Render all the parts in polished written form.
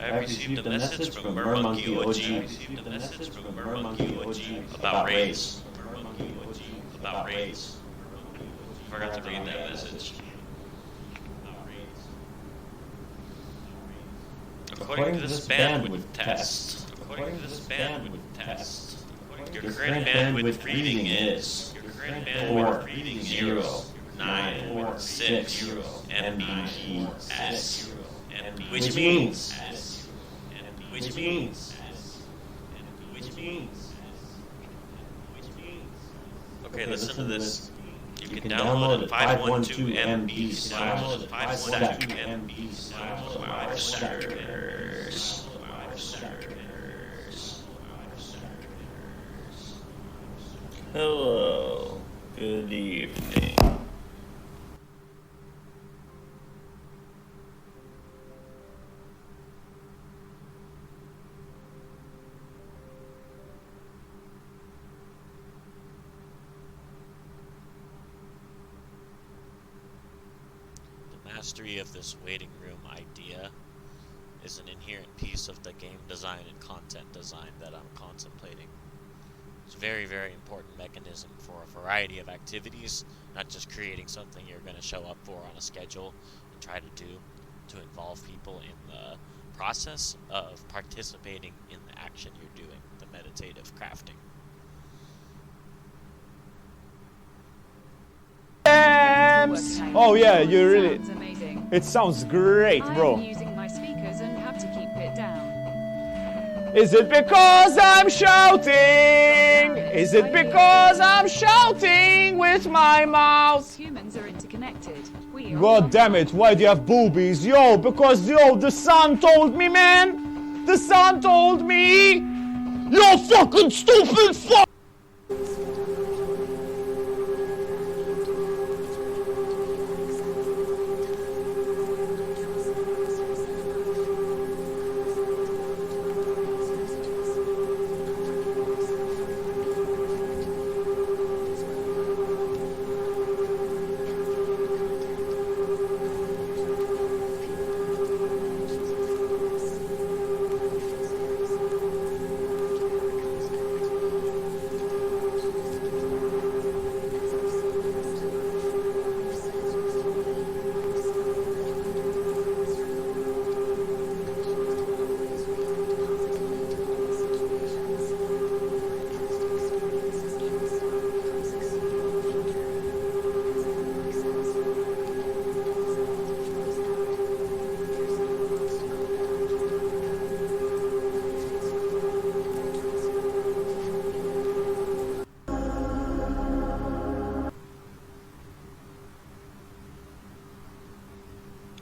I've received a message from Mermonkey OG about raids. About raids. Forgot to read that message. According to this bandwidth test, your current bandwidth reading is 4.096 Mbps, which means. Okay, listen to this. You can download at 512 MB /servers. Hello, good evening. Mastery of this waiting room idea is an inherent piece of the game design and content design that I'm contemplating. It's a very, very important mechanism for a variety of activities, not just creating something you're going to show up for on a schedule and try to do, to involve people in the process of participating in the action you're doing, the meditative crafting. Oh yeah, you really. It sounds great, bro. I'm using my speakers and have to keep it down. Is it because I'm shouting? Is it because I'm shouting with my mouth? Humans are interconnected. We are. God damn it! Why do you have boobies? Yo, because the sun told me, man. The sun told me. You fucking stupid fuck.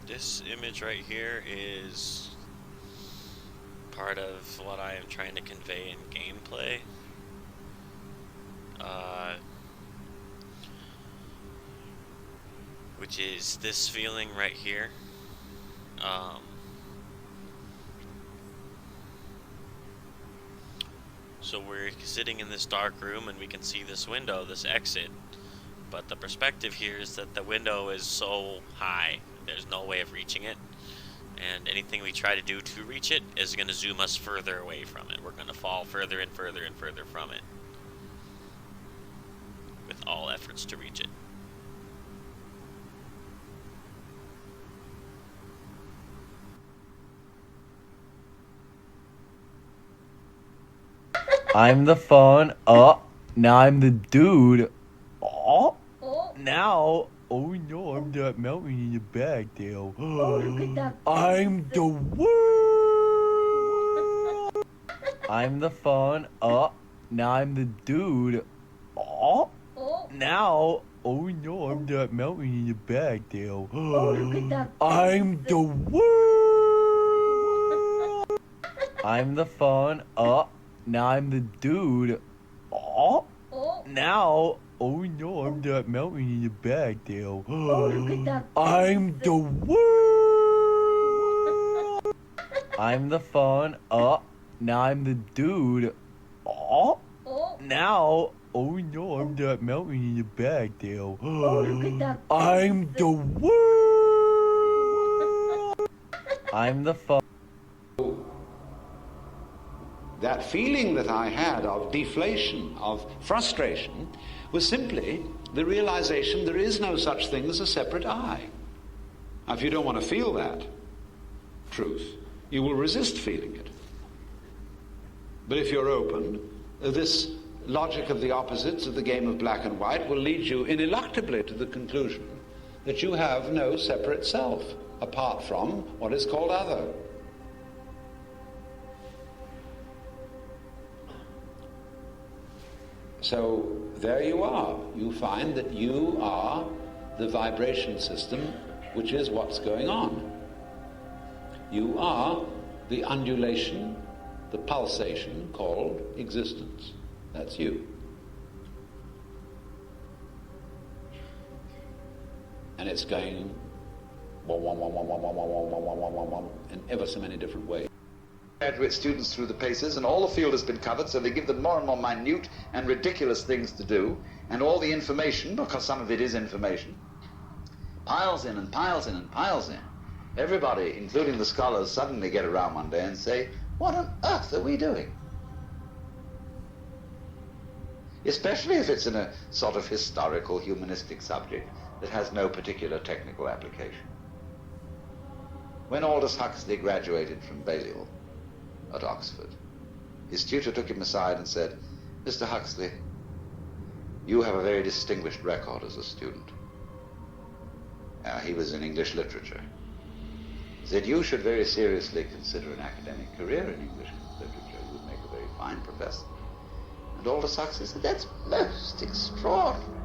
This image right here is part of what I am trying to convey in gameplay. Which is this feeling right here. So we're sitting in this dark room and we can see this window, this exit. But the perspective here is that the window is so high, there's no way of reaching it. And anything we try to do to reach it is going to zoom us further away from it. We're going to fall further and further and further from it, with all efforts to reach it. I'm the phone. Oh, now I'm the dude. Oh, now. Oh no, I'm that mountain in the back there. Oh, look at that. I'm the world. I'm the phone. Oh, now I'm the dude. Oh, now. Oh no, I'm that mountain in the back there. Oh, look at that. I'm the world. I'm the phone. Oh, now I'm the dude. Oh, now. Oh no, I'm that mountain in the back there. Oh, look at that. I'm the world. I'm the phone. Oh, now I'm the dude. Oh, now. Oh no, I'm that mountain in the back there. Oh, look at that. I'm the world. I'm the phone. That feeling that I had of deflation, of frustration, was simply the realization there is no such thing as a separate I. Now, if you don't want to feel that truth, you will resist feeling it. But if you're open, this logic of the opposites of the game of black and white will lead you ineluctably to the conclusion that you have no separate self apart from what is called other. So there you are. You find that you are the vibration system, which is what's going on. You are the undulation, the pulsation called existence. That's you. And it's going in ever so many different ways. Graduate students through the paces, and all the field has been covered, so they give them more and more minute and ridiculous things to do, and all the information, because some of it is information, piles in and piles in and piles in. Everybody, including the scholars, suddenly get around one day and say, what on earth are we doing? Especially if it's in a sort of historical, humanistic subject that has no particular technical application. When Aldous Huxley graduated from Balliol at Oxford, his tutor took him aside and said, Mr. Huxley, you have a very distinguished record as a student. He was in English literature. He said, you should very seriously consider an academic career in English literature. You would make a very fine professor. And Aldous Huxley said, that's most extraordinary.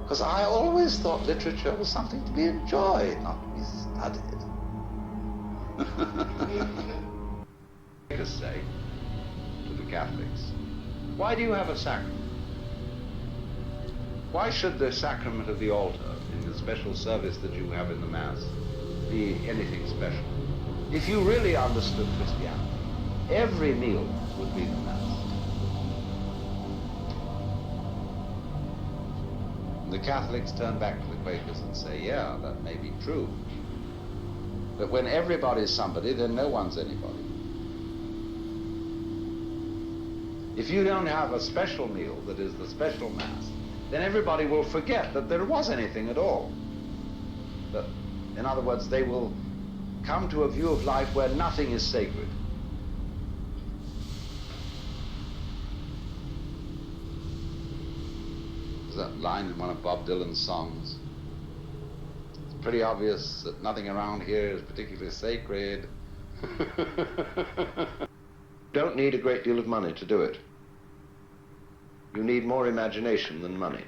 Because I always thought literature was something to be enjoyed, not to be studied. To say to the Catholics, why do you have a sacrament? Why should the sacrament of the altar, in the special service that you have in the Mass, be anything special? If you really understood Christianity, every meal would be the Mass. And the Catholics turn back to the Quakers and say, yeah, that may be true. But when everybody's somebody, then no one's anybody. If you don't have a special meal that is the special Mass, then everybody will forget that there was anything at all. But, in other words, they will come to a view of life where nothing is sacred. There's that line in one of Bob Dylan's songs. It's pretty obvious that nothing around here is particularly sacred. Don't need a great deal of money to do it. You need more imagination than money.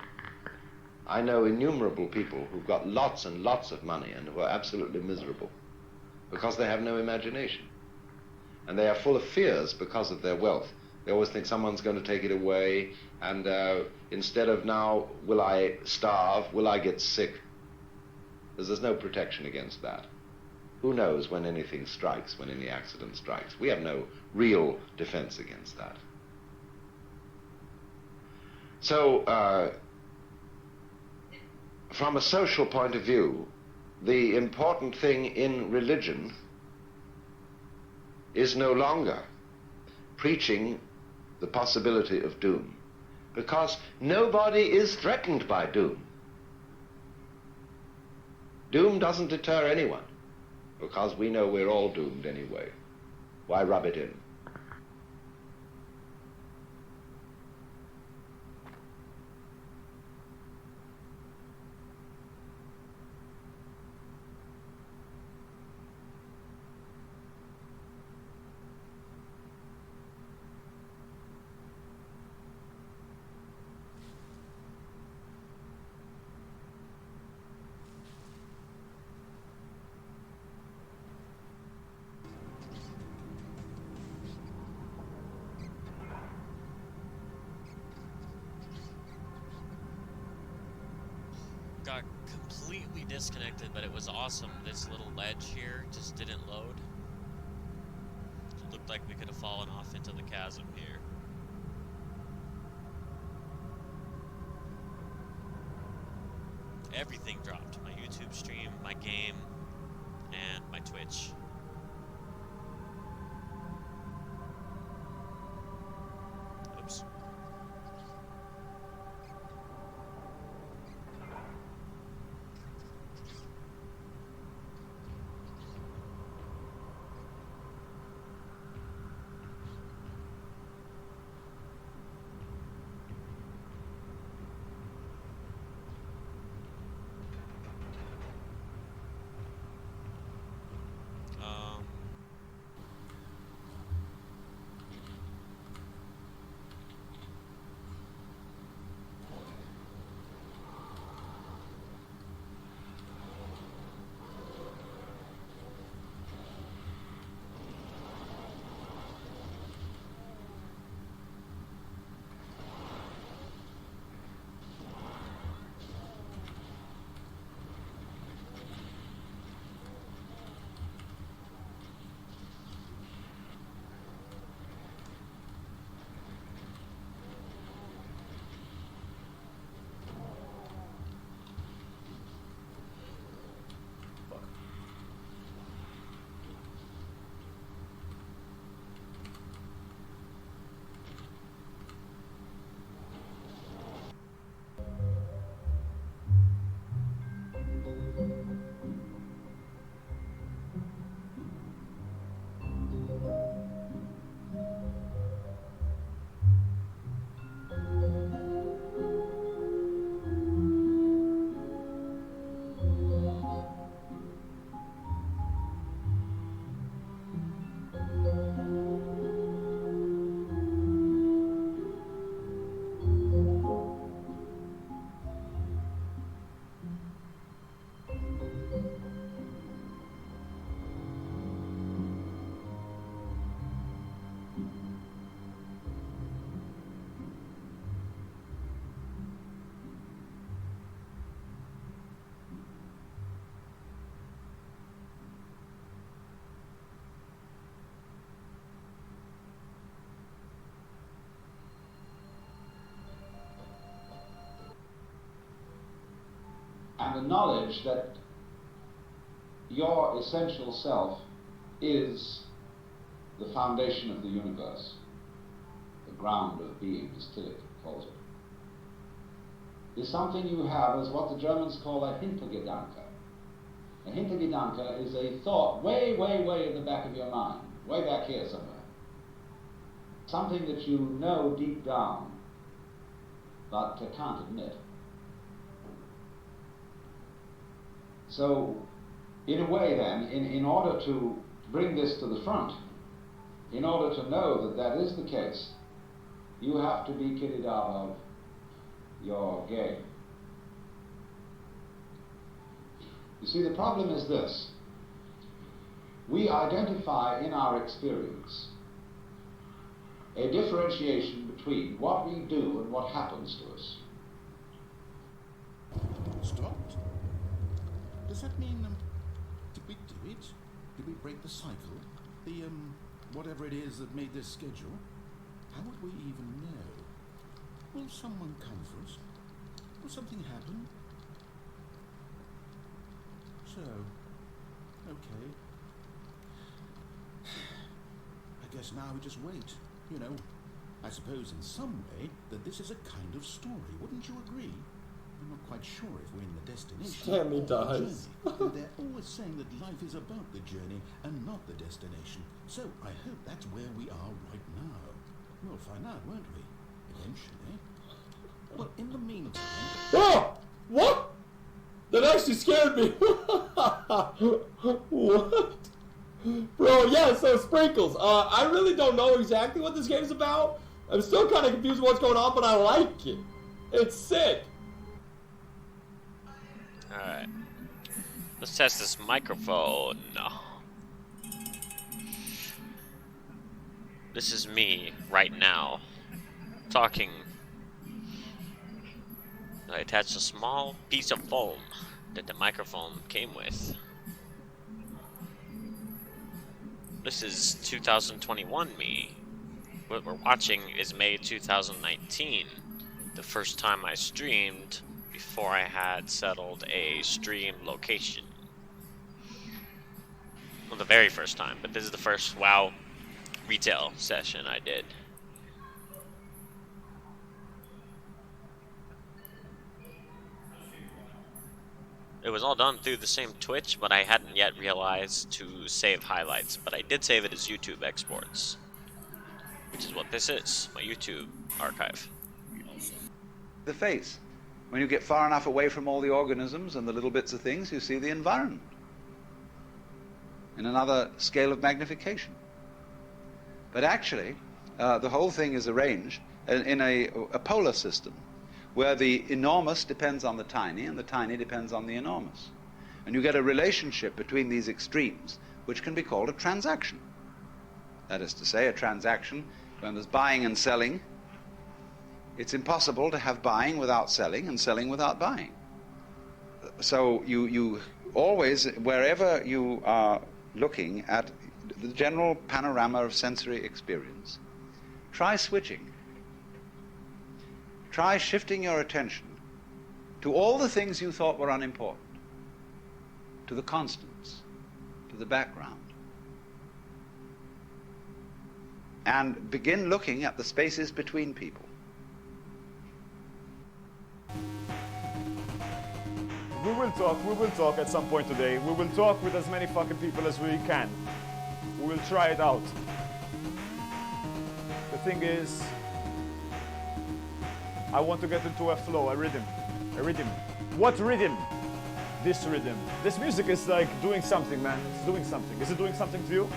I know innumerable people who've got lots and lots of money and who are absolutely miserable because they have no imagination. And they are full of fears because of their wealth. They always think someone's going to take it away, and instead of now, will I starve, will I get sick? Because there's no protection against that. Who knows when anything strikes, when any accident strikes? We have no real defense against that. So, from a social point of view, the important thing in religion is no longer preaching the possibility of doom, because nobody is threatened by doom. Doom doesn't deter anyone, because we know we're all doomed anyway. Why rub it in? Got completely disconnected, but it was awesome. This little ledge here just didn't load. It looked like we could have fallen off into the chasm here. Everything dropped. My YouTube stream, my game, and my Twitch. and the knowledge that your essential self is the foundation of the universe, the ground of being, as Tillich calls it, is something you have as what the Germans call a Hintergedanke. A Hintergedanke is a thought way, way, way in the back of your mind, way back here somewhere. Something that you know deep down, but can't admit. So, in a way then, in order to bring this to the front, in order to know that that is the case, you have to be kitted out of your game. You see, the problem is this. We identify in our experience a differentiation between what we do and what happens to us. Stopped? Does that mean, did we do it? Did we break the cycle? The, whatever it is that made this schedule? How would we even know? Will someone come for us? Will something happen? So, okay. I guess now we just wait. You know, I suppose in some way that this is a kind of story. Wouldn't you agree? I'm not quite sure if we're in the destination Stanley or the does. journey. And they're always saying that life is about the journey and not the destination. So I hope that's where we are right now. We'll find out, won't we? Eventually. Well, in the meantime... Oh! What? That actually scared me. What? Bro, yeah, so Sprinkles. I really don't know exactly what this game's about. I'm still kind of confused what's going on, but I like it. It's sick. Alright. Let's test this microphone. This is me right now talking. I attached a small piece of foam that the microphone came with. This is 2021 me. What we're watching is May 2019, the first time I streamed before I had settled a stream location. Well, the very first time, but this is the first WoW retail session I did. It was all done through the same Twitch, but I hadn't yet realized to save highlights, but I did save it as YouTube exports, which is what this is, my YouTube archive. The face. When you get far enough away from all the organisms and the little bits of things, you see the environment in another scale of magnification. But actually, the whole thing is arranged in a polar system, where the enormous depends on the tiny, and the tiny depends on the enormous. And you get a relationship between these extremes, which can be called a transaction. That is to say, a transaction, when there's buying and selling, it's impossible to have buying without selling and selling without buying. So you always, wherever you are looking at the general panorama of sensory experience, try switching. Try shifting your attention to all the things you thought were unimportant, to the constants, to the background, and begin looking at the spaces between people. We will talk at some point today. We will talk with as many fucking people as we can. We will try it out. The thing is, I want to get into a flow, a rhythm. A rhythm. What rhythm? This rhythm. This music is like doing something, man. It's doing something. Is it doing something to you?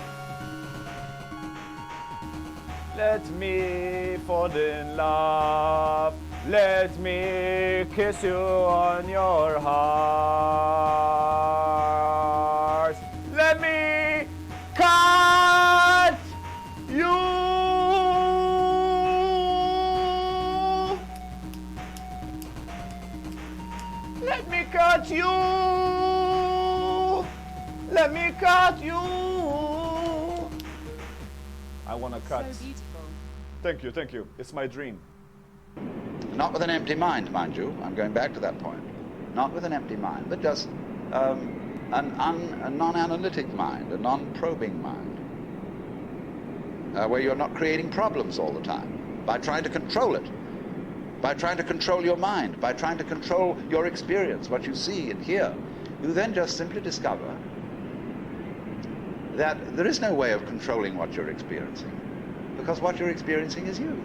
Let me fall in love. Let me kiss you on your heart. Let me cut you. Let me cut you. Let me cut you. I want to cut. So beautiful. Thank you, thank you. It's my dream. Not with an empty mind, mind you. I'm going back to that point. not with an empty mind, but just a non-analytic mind, a non-probing mind, where you're not creating problems all the time by trying to control it, by trying to control your mind, by trying to control your experience, what you see and hear. You then just simply discover that there is no way of controlling what you're experiencing, because what you're experiencing is you.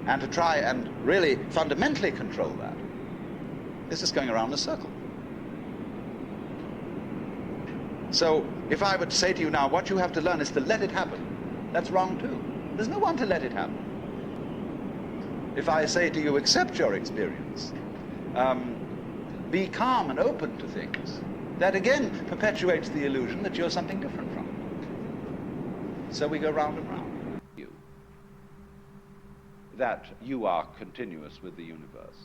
And to try and really fundamentally control that is just going around in a circle. So if I were to say to you now, what you have to learn is to let it happen, that's wrong too. There's no one to let it happen. If I say to you, accept your experience, be calm and open to things, that again perpetuates the illusion that you're something different from it. So we go round and round. That you are continuous with the universe.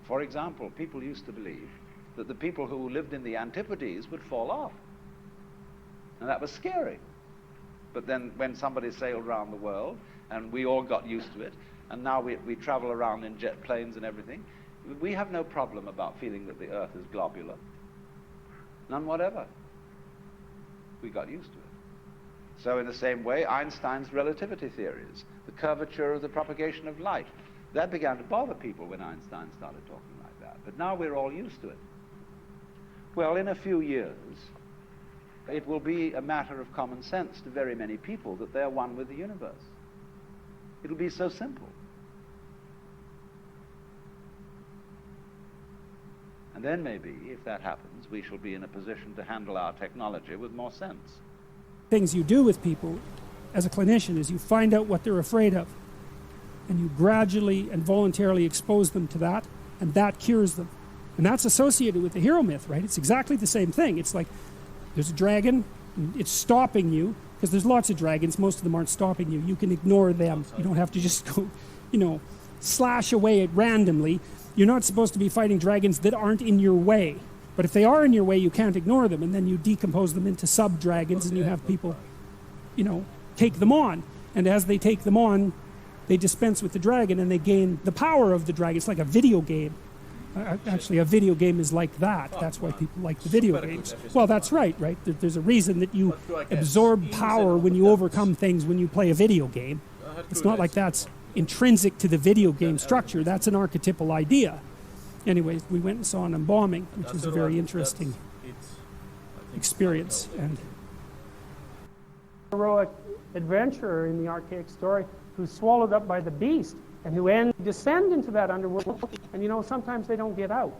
For example, people used to believe that the people who lived in the Antipodes would fall off. And that was scary. But then when somebody sailed around the world, and we all got used to it, and now we travel around in jet planes and everything, we have no problem about feeling that the Earth is globular. None whatever. We got used to it. So in the same way, Einstein's relativity theories, the curvature of the propagation of light, that began to bother people when Einstein started talking like that. But now we're all used to it. Well, in a few years, it will be a matter of common sense to very many people that they're one with the universe. It'll be so simple. And then maybe, if that happens, we shall be in a position to handle our technology with more sense. Things you do with people as a clinician is you find out what they're afraid of, and you gradually and voluntarily expose them to that, and that cures them. And that's associated with the hero myth, right? It's exactly the same thing. It's like there's a dragon, and it's stopping you, because there's lots of dragons, most of them aren't stopping you. You can ignore them. You don't have to just go, slash away at randomly. You're not supposed to be fighting dragons that aren't in your way. But if they are in your way, you can't ignore them, and then you decompose them into sub-dragons, and you have people, take them on. And as they take them on, they dispense with the dragon, and they gain the power of the dragon. It's like a video game. Actually, a video game is like that. That's why people like the video games. Well, that's right? There's a reason that you absorb power when you overcome things when you play a video game. It's not like that's intrinsic to the video game structure. That's an archetypal idea. Anyways, we went and saw an embalming, which was a very interesting experience. And heroic adventurer in the archaic story who's swallowed up by the beast and who descend into that underworld, and sometimes they don't get out.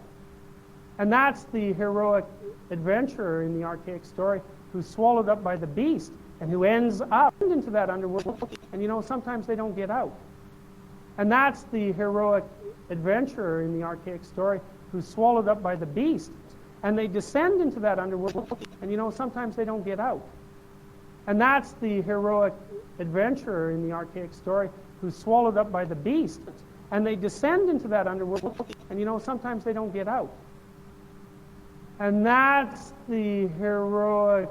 And that's the heroic adventurer in the archaic story who's swallowed up by the beast and who ends up into that underworld, and sometimes they don't get out. And that's the heroic adventurer in the archaic story who's swallowed up by the beast, and they descend into that underworld, and sometimes they don't get out. And that's the heroic adventurer in the archaic story who's swallowed up by the beast, and they descend into that underworld, and sometimes they don't get out. And that's the heroic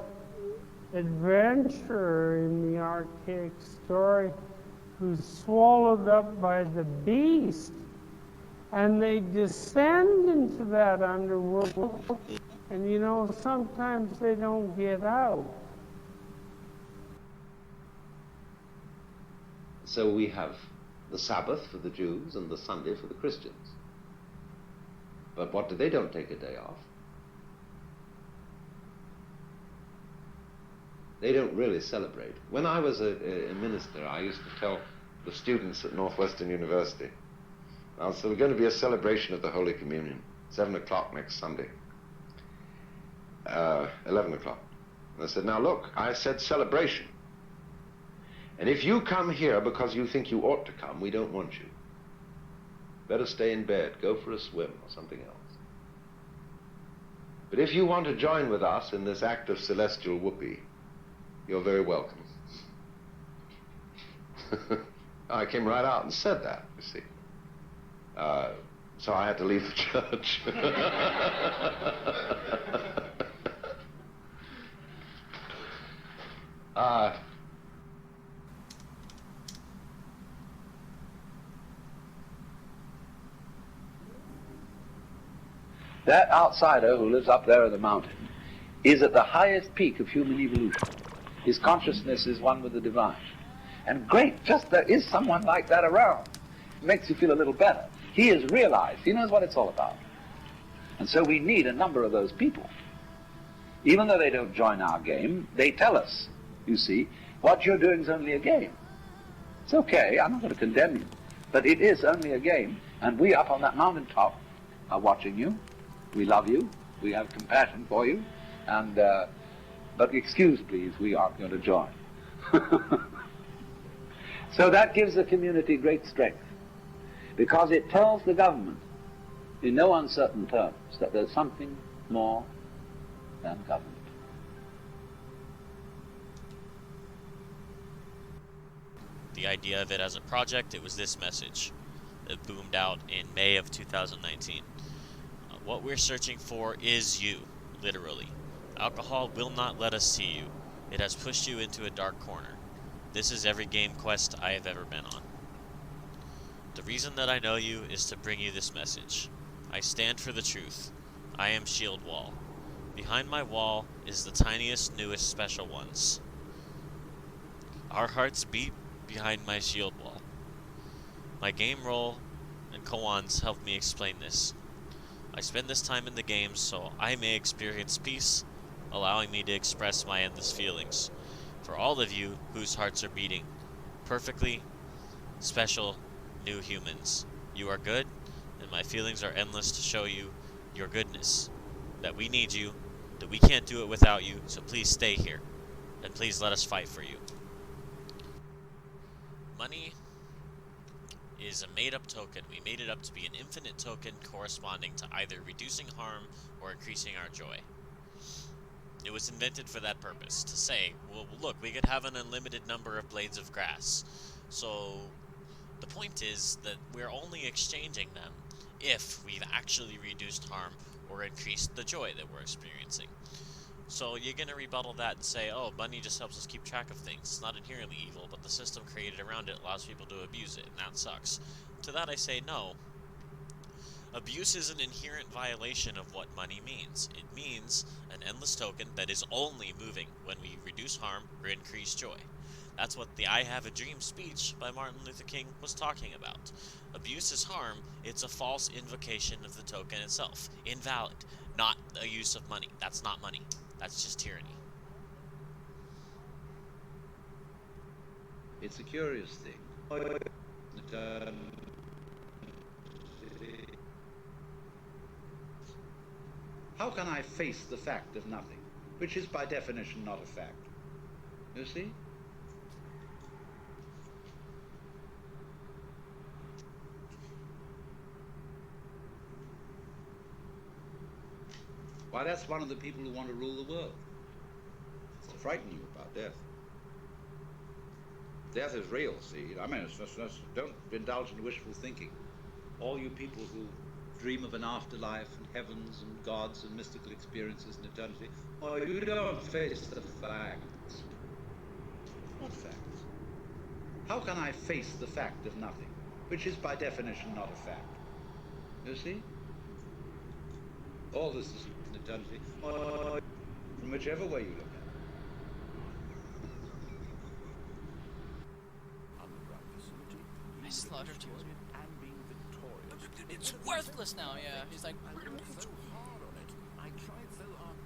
adventurer in the archaic story who's swallowed up by the beast, and they descend into that underworld, and sometimes they don't get out. So we have the Sabbath for the Jews and the Sunday for the Christians. But what do they don't take a day off? They don't really celebrate. When I was a minister, I used to tell the students at Northwestern University, so we're going to be a celebration of the Holy Communion, 7 o'clock next Sunday, 11 o'clock. And I said, now look, I said celebration. And if you come here because you think you ought to come, we don't want you. Better stay in bed, go for a swim or something else. But if you want to join with us in this act of celestial whoopee, you're very welcome. I came right out and said that, you see. So I had to leave the church. That outsider who lives up there in the mountain is at the highest peak of human evolution. His consciousness is one with the divine. And great, just there is someone like that around. It makes you feel a little better. He has realized, he knows what it's all about. And so we need a number of those people. Even though they don't join our game, they tell us, you see, what you're doing is only a game. It's okay, I'm not going to condemn you, but it is only a game, and we up on that mountaintop are watching you. We love you, we have compassion for you, and but excuse please, we aren't going to join. So that gives the community great strength, because it tells the government in no uncertain terms that there's something more than government. The idea of it as a project, it was this message. It boomed out in May of 2019. What we're searching for is you, literally. Alcohol will not let us see you. It has pushed you into a dark corner. This is every game quest I have ever been on. The reason that I know you is to bring you this message. I stand for the truth. I am Shield Wall. Behind my wall is the tiniest, newest special ones. Our hearts beat behind my shield wall. My game role and koans help me explain this. I spend this time in the games so I may experience peace, allowing me to express my endless feelings. For all of you whose hearts are beating, perfectly special new humans. You are good, and my feelings are endless to show you your goodness. That we need you, that we can't do it without you, so please stay here, and please let us fight for you. Money is a made-up token. We made it up to be an infinite token corresponding to either reducing harm or increasing our joy. It was invented for that purpose, to say, well, look, we could have an unlimited number of blades of grass. So the point is that we're only exchanging them if we've actually reduced harm or increased the joy that we're experiencing. So you're going to rebuttal that and say, oh, money just helps us keep track of things. It's not inherently evil, but the system created around it allows people to abuse it, and that sucks. To that I say, no. Abuse is an inherent violation of what money means. It means an endless token that is only moving when we reduce harm or increase joy. That's what the I Have a Dream speech by Martin Luther King was talking about. Abuse is harm. It's a false invocation of the token itself. Invalid. Not a use of money. That's not money. That's just tyranny. It's a curious thing. How can I face the fact of nothing, which is by definition not a fact? You see? Why, that's one of the people who want to rule the world. It's to frighten you about death. Death is real, see? I mean, don't indulge in wishful thinking. All you people who dream of an afterlife and heavens and gods and mystical experiences in eternity, oh, you don't face the facts. What facts? How can I face the fact of nothing, which is by definition not a fact? You see? All this is in eternity, from whichever way you look at it. I slaughtered you. It's worthless now, yeah. He's like, I worked so hard on it. I tried so hard.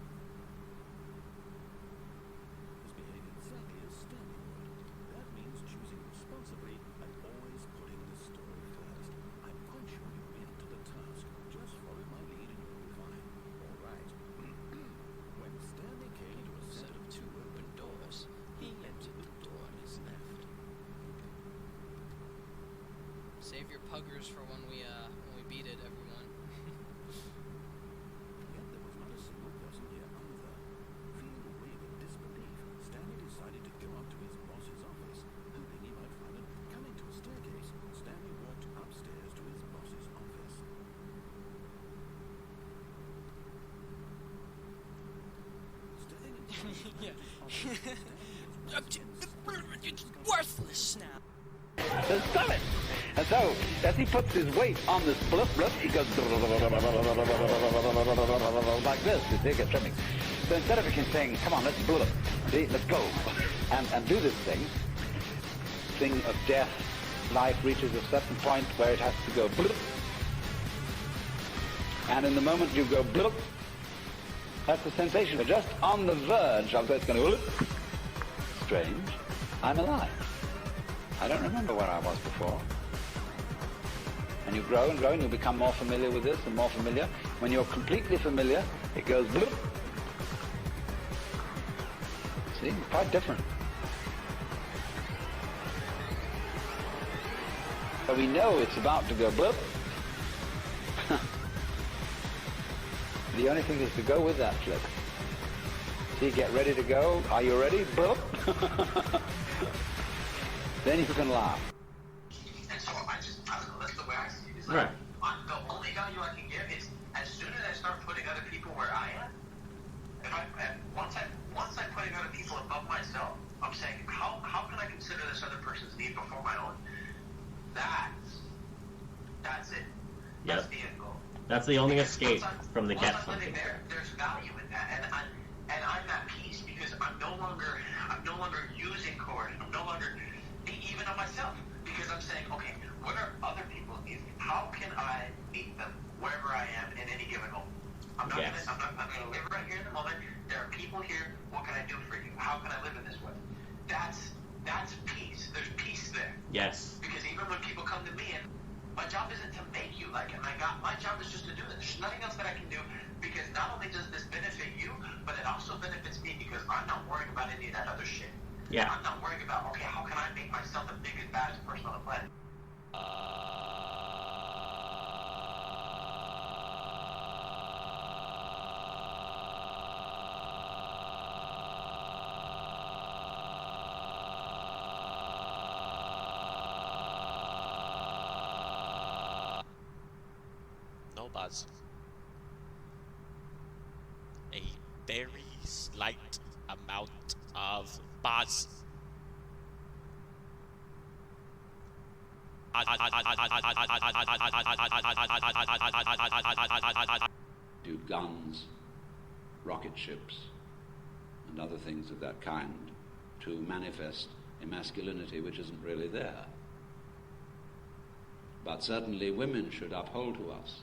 Misbehaving exactly as Stanley would. That means choosing responsibly and always putting the story first. I'm quite sure you're into the task. Just follow my lead and you'll be fine. All right. When Stanley came to a set of two open doors, he entered the door on his left. save your puggers for when we beat it, everyone. Yet there was not a single person here either. Feeling a wave of disbelief, Stanley decided to go up to his boss's office, hoping he might find it. Coming to a staircase, Stanley walked upstairs to his boss's office. Staying in yeah. It's worthless now. So stop it! And so, as he puts his weight on this blip, he goes like this. You see, it gets tripping. So instead of him saying, come on, let's blip, see, let's go, and do this thing of death, life reaches a certain point where it has to go blip. And in the moment you go blip, that's the sensation. We're just on the verge of it's going to blip. Strange. I'm alive. I don't remember where I was before. And you grow and grow and you become more familiar with this and more familiar. When you're completely familiar, it goes blip. See, quite different. So we know it's about to go blip. The only thing is to go with that flip. See, get ready to go. Are you ready? Blip. Then you can laugh. And so that's the way I see it. It's Right. The only value I can give is as soon as I start putting other people where I am, once I'm putting other people above myself, I'm saying, how can I consider this other person's need before my own? That's it. That's the end goal. That's the only escape from the get something. something. There's value in that, and I'm at peace because I'm no longer using coercion. I'm no longer even on myself because I'm saying, okay, what are other people's needs? How can I meet them wherever I am in any given moment? I'm gonna live right here in the moment. There are people here. What can I do for you? How can I live in this way? That's peace. There's peace there. Yes. Because even when people come to me, and my job isn't to make you like it. My job is just to do it. There's nothing else that I can do because not only does this benefit you, but it also benefits me because I'm not worrying about any of that other shit. Yeah. I'm not worrying about, okay, how can I make myself the biggest, baddest person on the planet? No buzz. A very slight amount of buzz. Do guns, rocket ships, and other things of that kind to manifest a masculinity which isn't really there. But certainly women should uphold to us.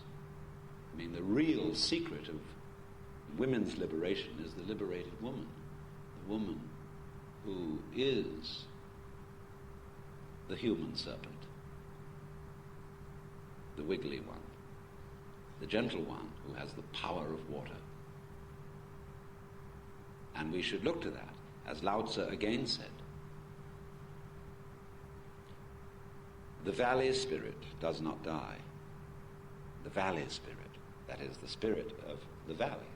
I mean, the real secret of women's liberation is the liberated woman. The woman who is the human serpent. The wiggly one. The gentle one who has the power of water. And we should look to that, as Lao Tzu again said. The valley spirit does not die. The valley spirit, that is the spirit of the valley.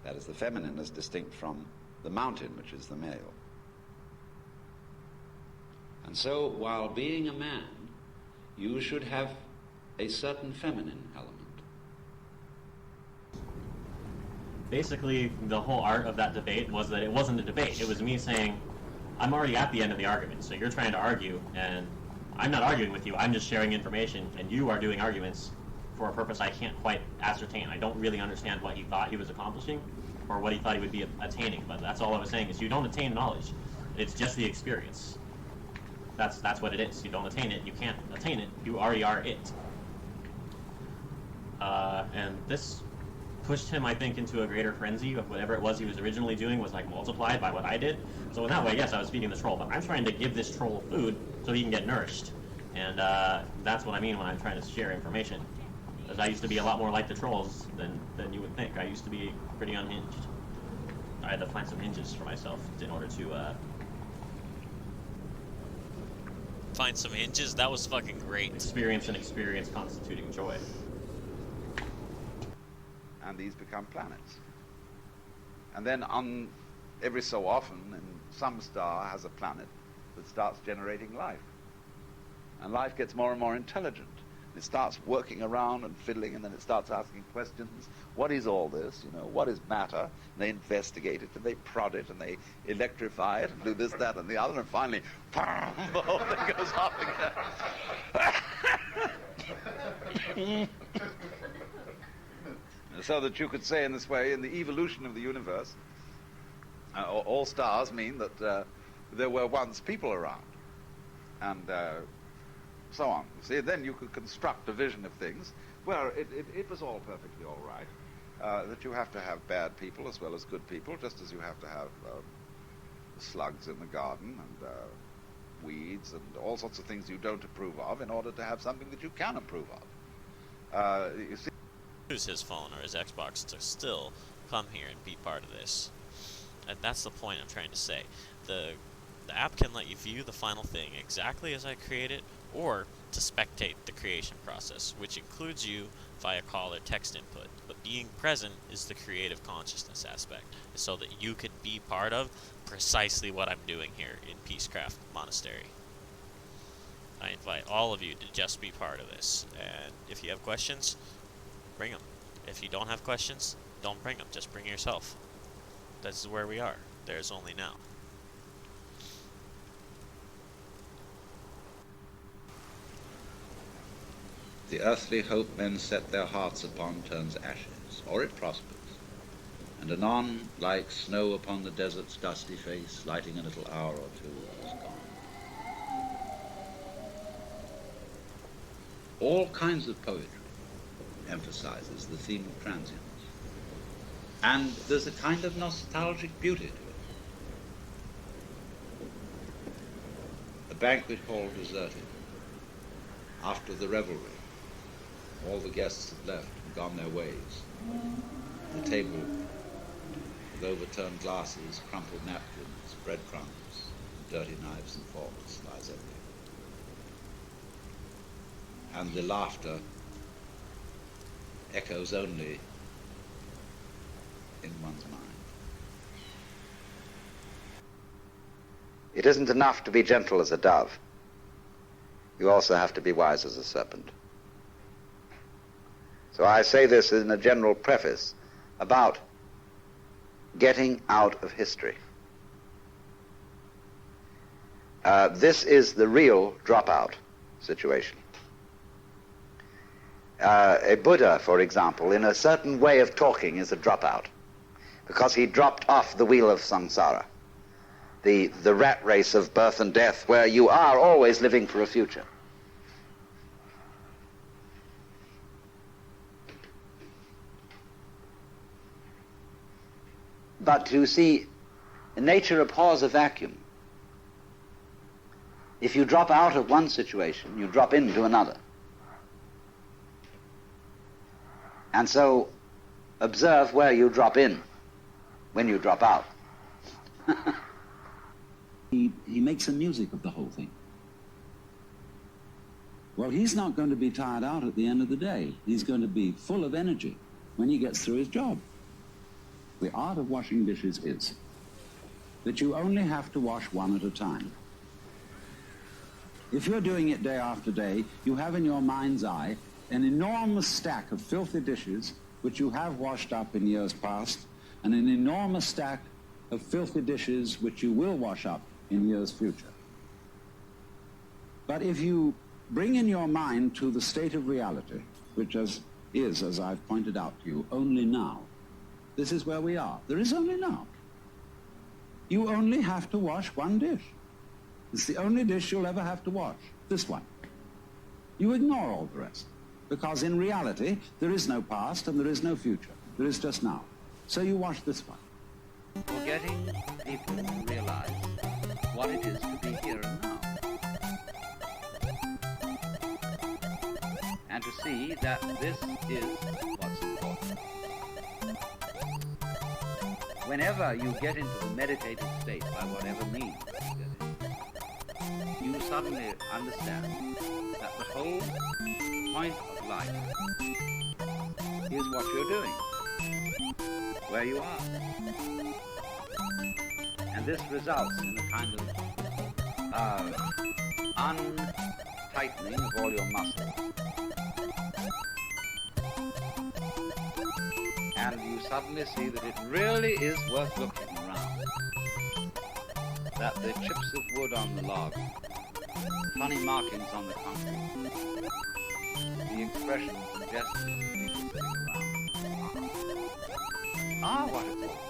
That is the feminine as distinct from the mountain, which is the male. And so, while being a man, you should have a certain feminine element. Basically, the whole art of that debate was that it wasn't a debate. It was me saying, I'm already at the end of the argument, so you're trying to argue, and I'm not arguing with you, I'm just sharing information, and you are doing arguments for a purpose I can't quite ascertain. I don't really understand what he thought he was accomplishing, or what he thought he would be attaining, but that's all I was saying, is you don't attain knowledge. It's just the experience. That's what it is. You don't attain it, you can't attain it, you already are it. And this pushed him, I think, into a greater frenzy of whatever it was he was originally doing was like multiplied by what I did. So in that way, yes, I was feeding the troll, but I'm trying to give this troll food so he can get nourished. And that's what I mean when I'm trying to share information. Because I used to be a lot more like the trolls than you would think. I used to be pretty unhinged. I had to find some hinges for myself in order to find some hinges? That was fucking great. Experience and experience constituting joy. And these become planets. And then on every so often, some star has a planet that starts generating life. And life gets more and more intelligent. It starts working around and fiddling, and then it starts asking questions. What is all this? You know, what is matter? And they investigate it, and they prod it, and they electrify it, and do this, that, and the other, and finally, the whole thing goes off again. So that you could say in this way, in the evolution of the universe, all stars mean that there were once people around, and so on. See, then you could construct a vision of things where it was all perfectly all right. That you have to have bad people as well as good people, just as you have to have slugs in the garden and weeds and all sorts of things you don't approve of in order to have something that you can approve of. You see, use his phone or his Xbox to still come here and be part of this. And that's the point I'm trying to say. The app can let you view the final thing exactly as I create it, or to spectate the creation process, which includes you via call or text input. But being present is the creative consciousness aspect, so that you can be part of precisely what I'm doing here in Peacecraft Monastery. I invite all of you to just be part of this, and if you have questions, bring them. If you don't have questions, don't bring them, just bring yourself. This is where we are. There's only now. the earthly hope men set their hearts upon turns ashes, or it prospers, and anon, like snow upon the desert's dusty face, lighting a little hour or two, is gone. All kinds of poetry emphasizes the theme of transience, and there's a kind of nostalgic beauty to it. The banquet hall deserted. After the revelry, all the guests had left and gone their ways. The table with overturned glasses, crumpled napkins, breadcrumbs, dirty knives and forks lies empty. And the laughter echoes only in one's mind. It isn't enough to be gentle as a dove. You also have to be wise as a serpent. So I say this in a general preface about getting out of history. This is the real dropout situation. A Buddha, for example, in a certain way of talking is a dropout, because he dropped off the wheel of samsara, the rat race of birth and death, where you are always living for a future. But you see, nature abhors a vacuum. If you drop out of one situation, you drop into another. And so, observe where you drop in when you drop out. He makes the music of the whole thing. Well, he's not going to be tired out at the end of the day. He's going to be full of energy when he gets through his job. The art of washing dishes is that you only have to wash one at a time. If you're doing it day after day, you have in your mind's eye an enormous stack of filthy dishes which you have washed up in years past, and an enormous stack of filthy dishes which you will wash up in years future. But if you bring in your mind to the state of reality, which is, as I've pointed out to you, only now, this is where we are. There is only now. You only have to wash one dish. It's the only dish you'll ever have to wash, this one. You ignore all the rest, because in reality, there is no past and there is no future. There is just now. So you wash this one. For getting people to realize what it is to be here and now. And to see that this is what's important. Whenever you get into the meditative state, by whatever means you suddenly understand that the whole point of life is what you're doing, where you are. And this results in a kind of untightening of all your muscles, and you suddenly see that it really is worth looking around. That the chips of wood on the log, funny markings on the concrete, the expressions and gestures of people sitting around are what it's all about.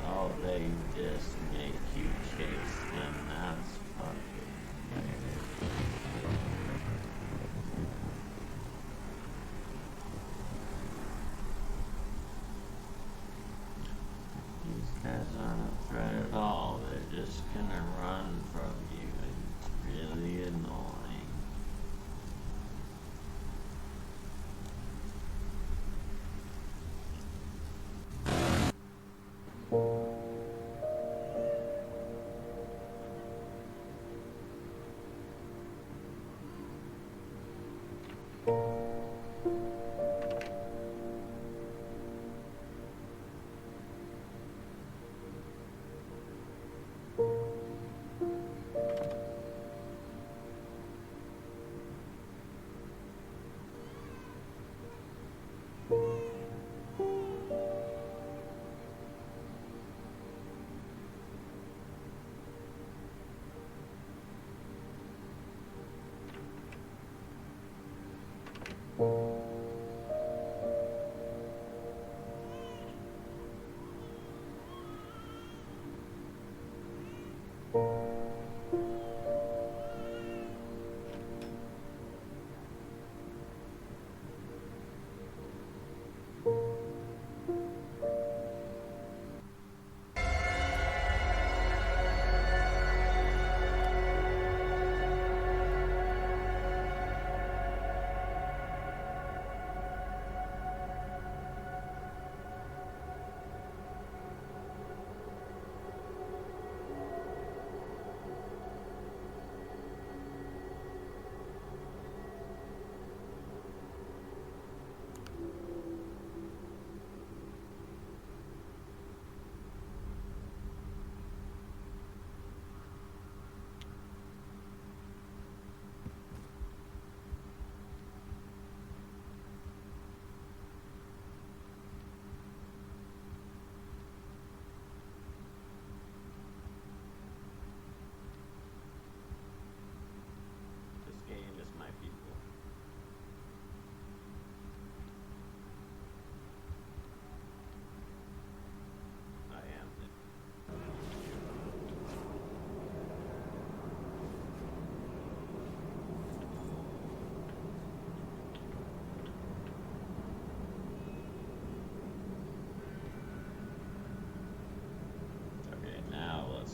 Oh, they just make you chase them. That's fucking weird. These guys aren't a threat at all. They're just gonna run from you. It's really annoying.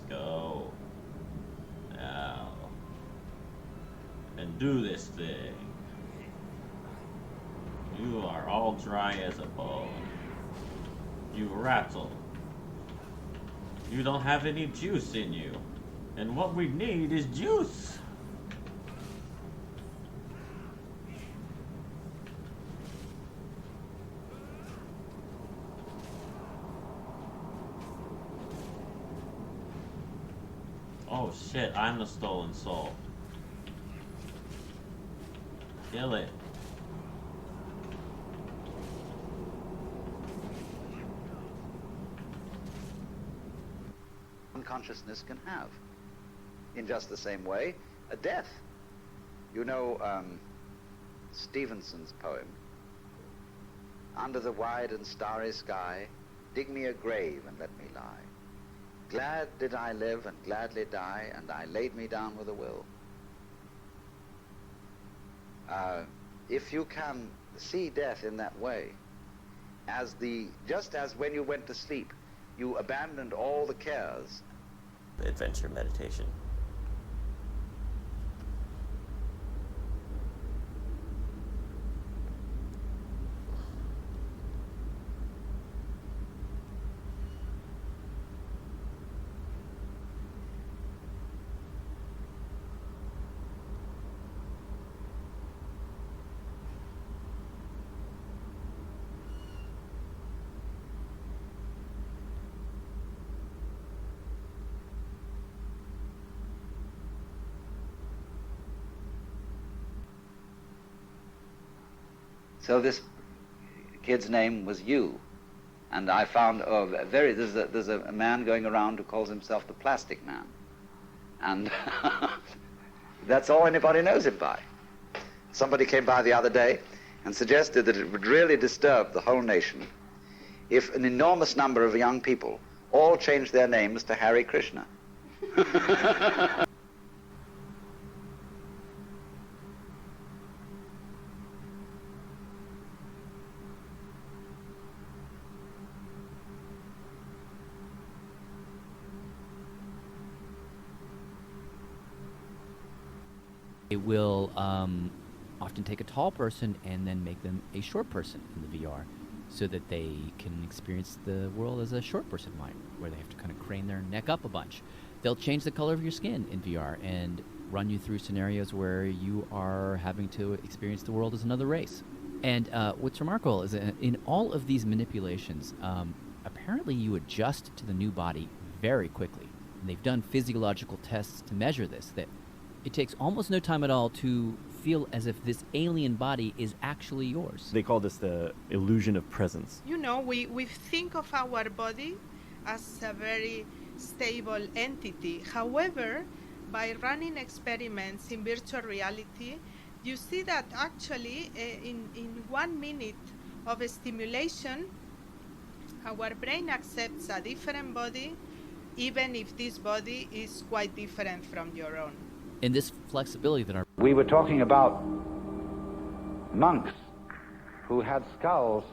Go now and do this thing. You are all dry as a bone. You rattle. You don't have any juice in you. And what we need is juice. Oh shit, I'm the stolen soul. Kill it. Unconsciousness can have. In just the same way, a death. You know, Stevenson's poem, "Under the wide and starry sky, dig me a grave and let me lie. Glad did I live and gladly die, and I laid me down with a will." If you can see death in that way, just as when you went to sleep, you abandoned all the cares. Adventure meditation. So this kid's name was You. And I found, there's a man going around who calls himself the Plastic Man. And that's all anybody knows him by. Somebody came by the other day and suggested that it would really disturb the whole nation if an enormous number of young people all changed their names to Hare Krishna. It will often take a tall person and then make them a short person in the VR so that they can experience the world as a short person might, where they have to kind of crane their neck up a bunch. They'll change the color of your skin in VR and run you through scenarios where you are having to experience the world as another race. And what's remarkable is that in all of these manipulations, apparently you adjust to the new body very quickly. And they've done physiological tests to measure this, that it takes almost no time at all to feel as if this alien body is actually yours. They call this the illusion of presence. You know, we think of our body as a very stable entity. However, by running experiments in virtual reality, you see that actually in 1 minute of stimulation, our brain accepts a different body, even if this body is quite different from your own. And this flexibility that our... We were talking about monks who had skulls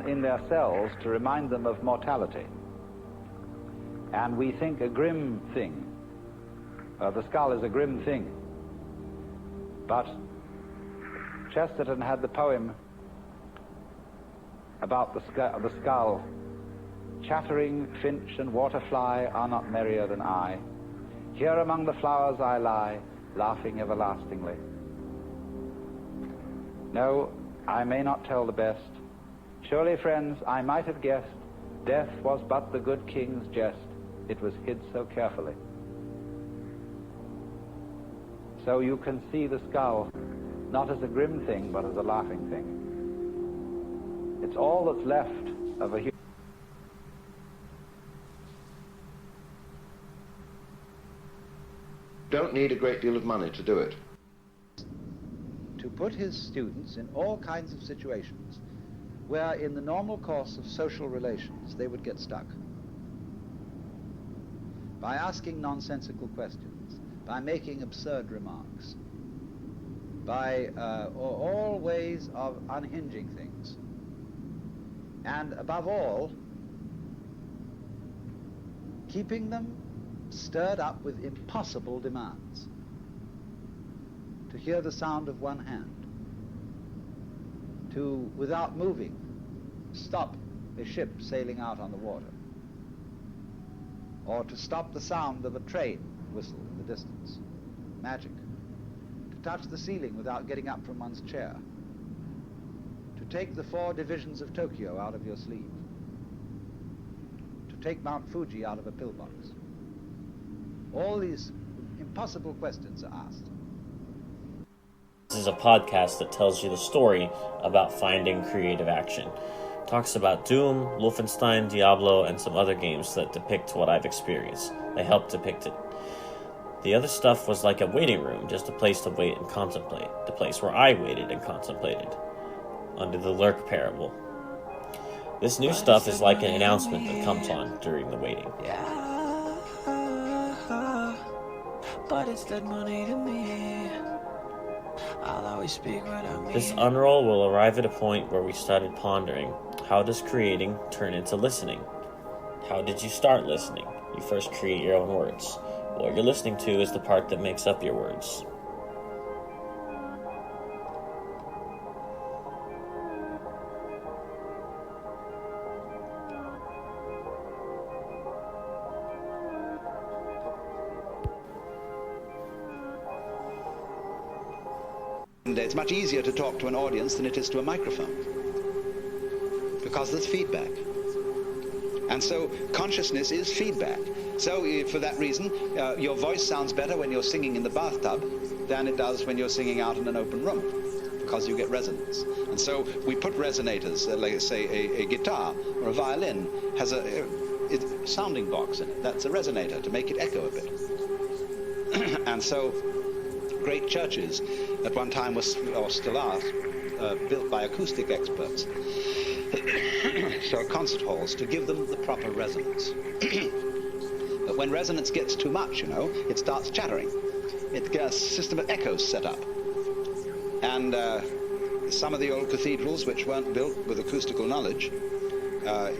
in their cells to remind them of mortality. And we think a grim thing. The skull is a grim thing. But Chesterton had the poem about the skull. Chattering finch and waterfly are not merrier than I. Here among the flowers I lie, laughing everlastingly. No, I may not tell the best. Surely, friends, I might have guessed death was but the good king's jest. It was hid so carefully. So you can see the skull not as a grim thing, but as a laughing thing. It's all that's left of a human. Don't need a great deal of money to do it. To put his students in all kinds of situations where in the normal course of social relations they would get stuck. By asking nonsensical questions, by making absurd remarks, by all ways of unhinging things. And above all, keeping them stirred up with impossible demands. To hear the sound of one hand, to, without moving, stop a ship sailing out on the water, or to stop the sound of a train whistle in the distance. Magic. To touch the ceiling without getting up from one's chair. To take the 4 divisions of Tokyo out of your sleeve. To take Mount Fuji out of a pillbox. All these impossible questions are asked. This is a podcast that tells you the story about finding creative action. It talks about Doom, Wolfenstein, Diablo, and some other games that depict what I've experienced. They help depict it. The other stuff was like a waiting room, just a place to wait and contemplate. The place where I waited and contemplated. Under the Lurk parable. This new stuff is like an announcement that comes on during the waiting. But it's dead money to me. I'll always speak what I mean. This unroll will arrive at a point where we started pondering, how does creating turn into listening? How did you start listening? You first create your own words. What you're listening to is the part that makes up your words. It's much easier to talk to an audience than it is to a microphone, because there's feedback. And so consciousness is feedback. So for that reason, your voice sounds better when you're singing in the bathtub than it does when you're singing out in an open room, because you get resonance. And so we put resonators, like say a guitar or a violin has a sounding box in it. That's a resonator to make it echo a bit. And so great churches at one time were, or still are, built by acoustic experts. So concert halls to give them the proper resonance. But when resonance gets too much, you know, it starts chattering. It gets a system of echoes set up. And some of the old cathedrals which weren't built with acoustical knowledge,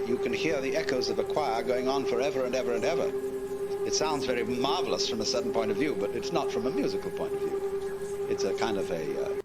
you can hear the echoes of a choir going on forever and ever and ever. It sounds very marvelous from a certain point of view, but it's not from a musical point of view. It's a kind of a...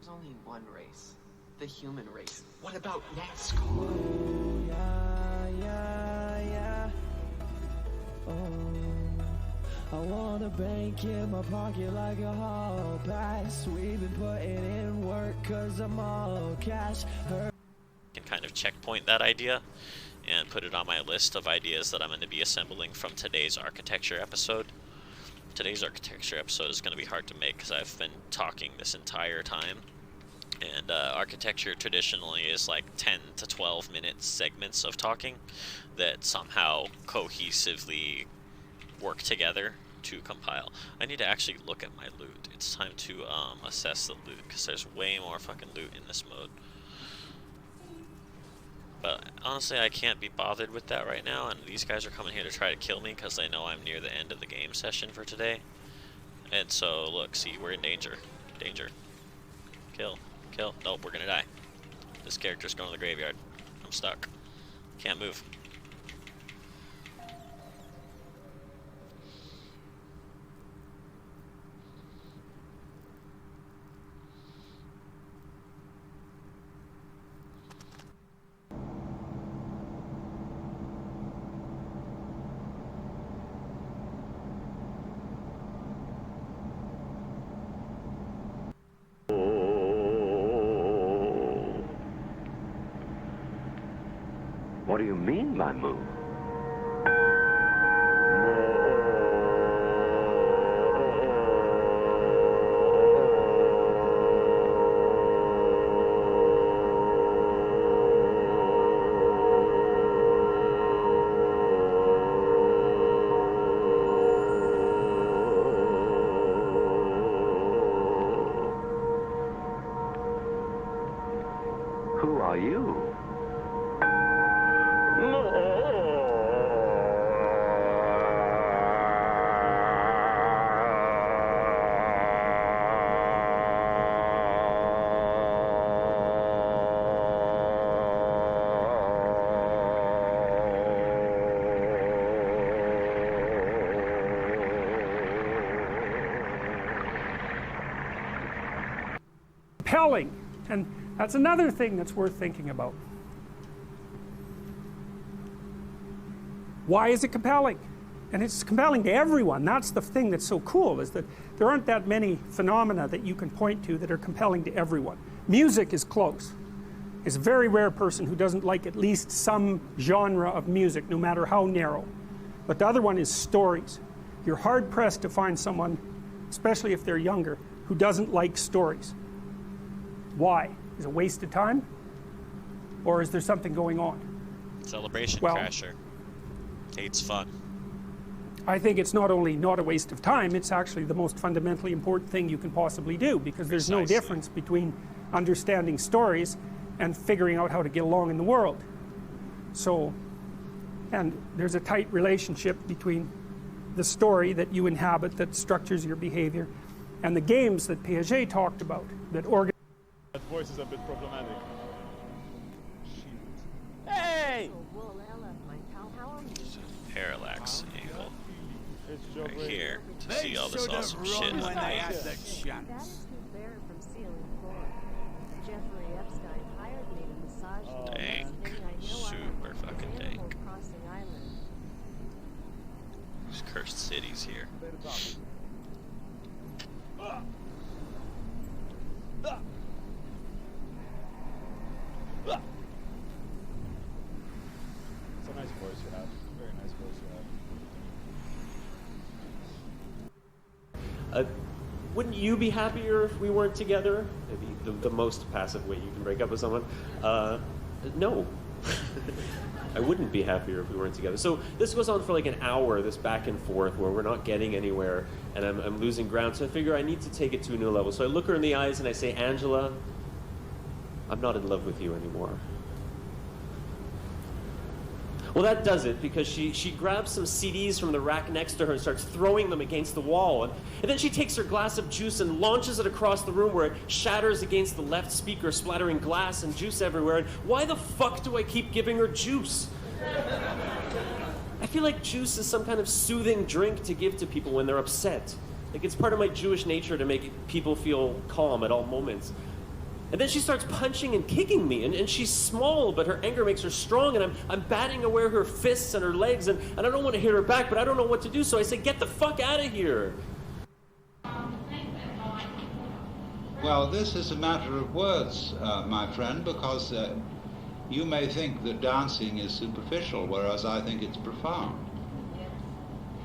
There's only one race, the human race. What about NASCAR? I want a bank in my pocket like a hall pass. We've been putting in work cause I'm all cash. Can kind of checkpoint that idea and put it on my list of ideas that I'm going to be assembling from today's architecture episode. Today's architecture episode is going to be hard to make because I've been talking this entire time. And architecture traditionally is like 10 to 12 minute segments of talking that somehow cohesively work together to compile. I need to actually look at my loot. It's time to assess the loot because there's way more fucking loot in this mode. But honestly, I can't be bothered with that right now, and these guys are coming here to try to kill me because they know I'm near the end of the game session for today. And so, look, see, we're in danger. Danger. Kill. Kill. Nope, we're gonna die. This character's going to the graveyard. I'm stuck. Can't move. What do you mean by move? Who are you? Compelling, and that's another thing that's worth thinking about. Why is it compelling? And it's compelling to everyone. That's the thing that's so cool, is that there aren't that many phenomena that you can point to that are compelling to everyone. Music is close. It's a very rare person who doesn't like at least some genre of music, no matter how narrow. But the other one is stories. You're hard-pressed to find someone, especially if they're younger, who doesn't like stories. Why? Is it a waste of time? Or is there something going on? Celebration Crasher. Hates fun. I think it's not only not a waste of time, it's actually the most fundamentally important thing you can possibly do, because there's no difference between understanding stories and figuring out how to get along in the world. So, and there's a tight relationship between the story that you inhabit that structures your behavior and the games that Piaget talked about that organize. That voice is a bit problematic. Hey! Parallax angle right here to see all this awesome shit. when they had the chance. Dank. Super fucking dank. These cursed cities here. It's a nice voice you have. Very nice voice you have. Wouldn't you be happier if we weren't together? Maybe the most passive way you can break up with someone. No. I wouldn't be happier if we weren't together. So this goes on for like an hour, this back and forth, where we're not getting anywhere, and I'm losing ground. So I figure I need to take it to a new level. So I look her in the eyes and I say, Angela, I'm not in love with you anymore. Well, that does it, because she grabs some CDs from the rack next to her and starts throwing them against the wall. And then she takes her glass of juice and launches it across the room, where it shatters against the left speaker, splattering glass and juice everywhere. And why the fuck do I keep giving her juice? I feel like juice is some kind of soothing drink to give to people when they're upset. Like, it's part of my Jewish nature to make people feel calm at all moments. And then she starts punching and kicking me, and she's small, but her anger makes her strong, and I'm batting away her fists and her legs, and I don't want to hit her back, but I don't know what to do, so I say, get the fuck out of here. Well, this is a matter of words, my friend, because you may think that dancing is superficial, whereas I think it's profound.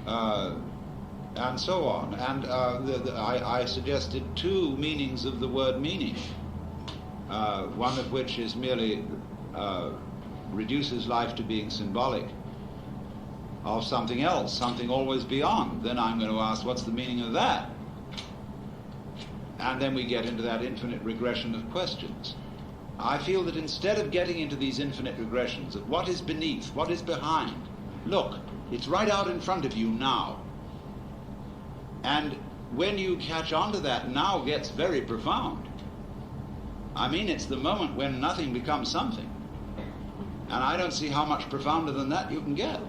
And so on. And I suggested two meanings of the word meaning. One of which is merely reduces life to being symbolic of something else, something always beyond. Then I'm going to ask, what's the meaning of that? And then we get into that infinite regression of questions. I feel that instead of getting into these infinite regressions of what is beneath, what is behind, look, it's right out in front of you now. And when you catch on to that, now gets very profound. I mean, it's the moment when nothing becomes something. And I don't see how much profounder than that you can get.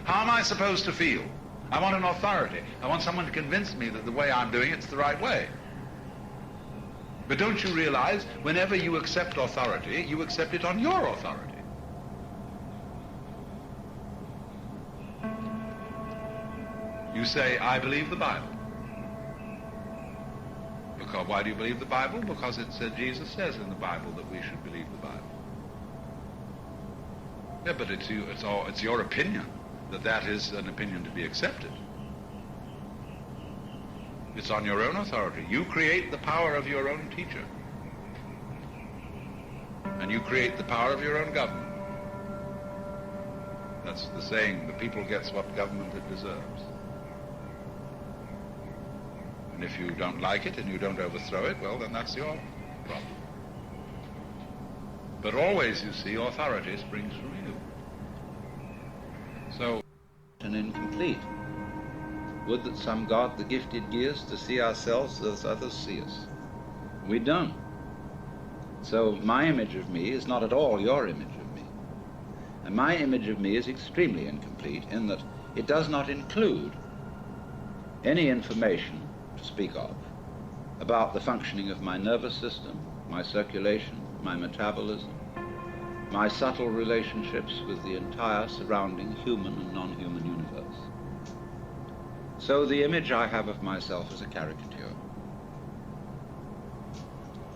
How am I supposed to feel? I want an authority. I want someone to convince me that the way I'm doing it's the right way. But don't you realize, whenever you accept authority, you accept it on your authority. You say, I believe the Bible. Because why do you believe the Bible? Because it said, Jesus says in the Bible that we should believe the Bible. Yeah, but it's your opinion that is an opinion to be accepted. It's on your own authority. You create the power of your own teacher. And you create the power of your own government. That's the saying, the people gets what government it deserves. And if you don't like it and you don't overthrow it, well, then that's your problem. But always, you see, authority springs from you. So, and incomplete. Would that some God the gifted gears to see ourselves as others see us. We don't. So my image of me is not at all your image of me. And my image of me is extremely incomplete in that it does not include any information to speak of about the functioning of my nervous system, my circulation, my metabolism, my subtle relationships with the entire surrounding human and non-human universe. So the image I have of myself is a caricature.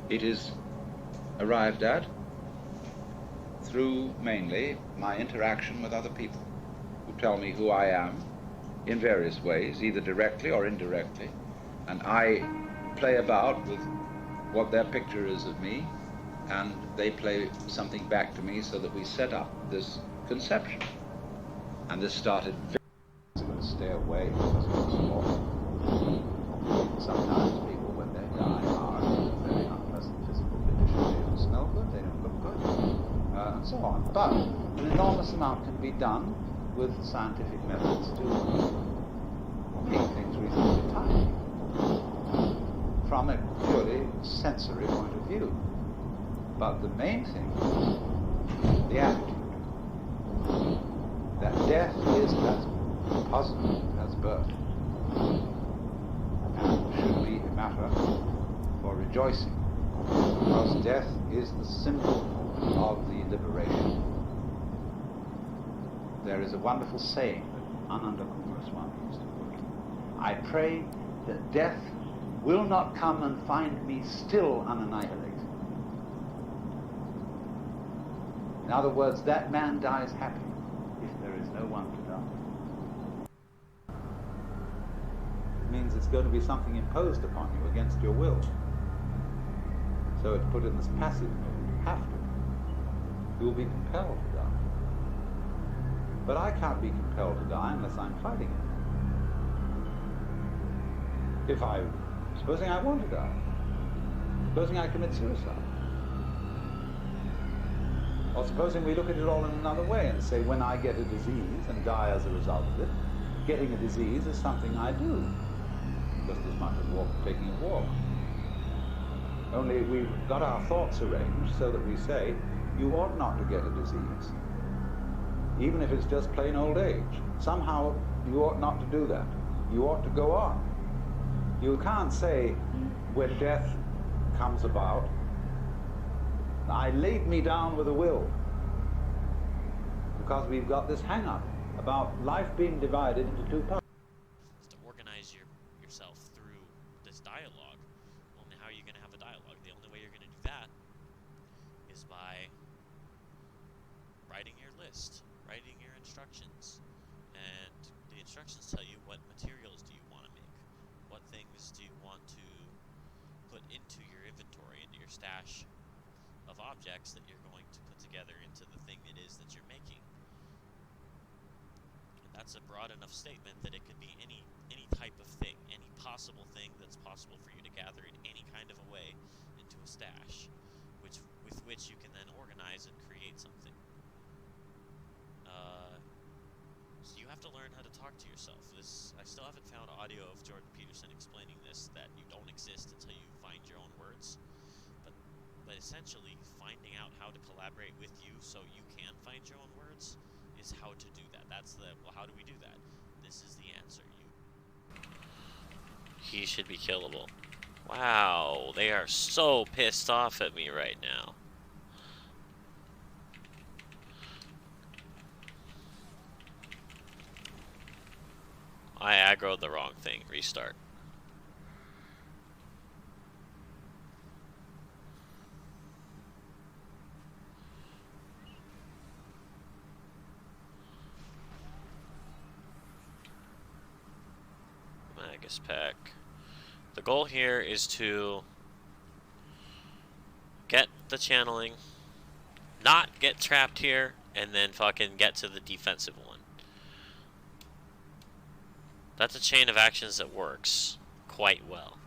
It is arrived at through mainly my interaction with other people who tell me who I am in various ways, either directly or indirectly, and I play about with what their picture is of me, and they play something back to me so that we set up this conception. And this started very going to stay away because it was awful. Sometimes people, when they die, are in a very unpleasant physical condition. They don't smell good, they don't look good, and so on. But an enormous amount can be done with scientific methods to make things reasonably tidy from a purely sensory point of view. But the main thing is the attitude. That death is as positive as birth, and should be a matter for rejoicing, because death is the symbol of the liberation. There is a wonderful saying that Ananda Coomaraswamy used to put: I pray that death will not come and find me still unannihilated. In other words, that man dies happy if there is no one to die. It means it's going to be something imposed upon you against your will. So it's put in this passive mode. You have to. You will be compelled to die. But I can't be compelled to die unless I'm fighting it. Supposing I want to die. Supposing I commit suicide. Or supposing we look at it all in another way and say, when I get a disease and die as a result of it, getting a disease is something I do, just as much as taking a walk. Only we've got our thoughts arranged so that we say, you ought not to get a disease, even if it's just plain old age. Somehow you ought not to do that. You ought to go on. You can't say, when death comes about, I laid me down with a will, because we've got this hang-up about life being divided into two parts. To organize yourself through this dialogue. Only how are you going to have a dialogue? The only way you're going to do that is by writing your list, writing your instructions, and the instructions tell you what materials do you want to make, what things do you want to put into your inventory, into your stash of objects that you're going to put together into the thing it is that you're making. And that's a broad enough statement that it could be any type of thing, any possible thing that's possible for you to gather in any kind of a way into a stash, with which you can then organize and create something. So you have to learn how to talk to yourself. I still haven't found audio of Jordan Peterson explaining this, that you don't exist until you find your own words. But essentially, finding out how to collaborate with you so you can find your own words is how to do that. Well, how do we do that? This is the answer. He should be killable. Wow, they are so pissed off at me right now. I aggroed the wrong thing. Restart. Magus Pack. The goal here is to get the channeling, not get trapped here, and then fucking get to the defensive one. That's a chain of actions that works quite well.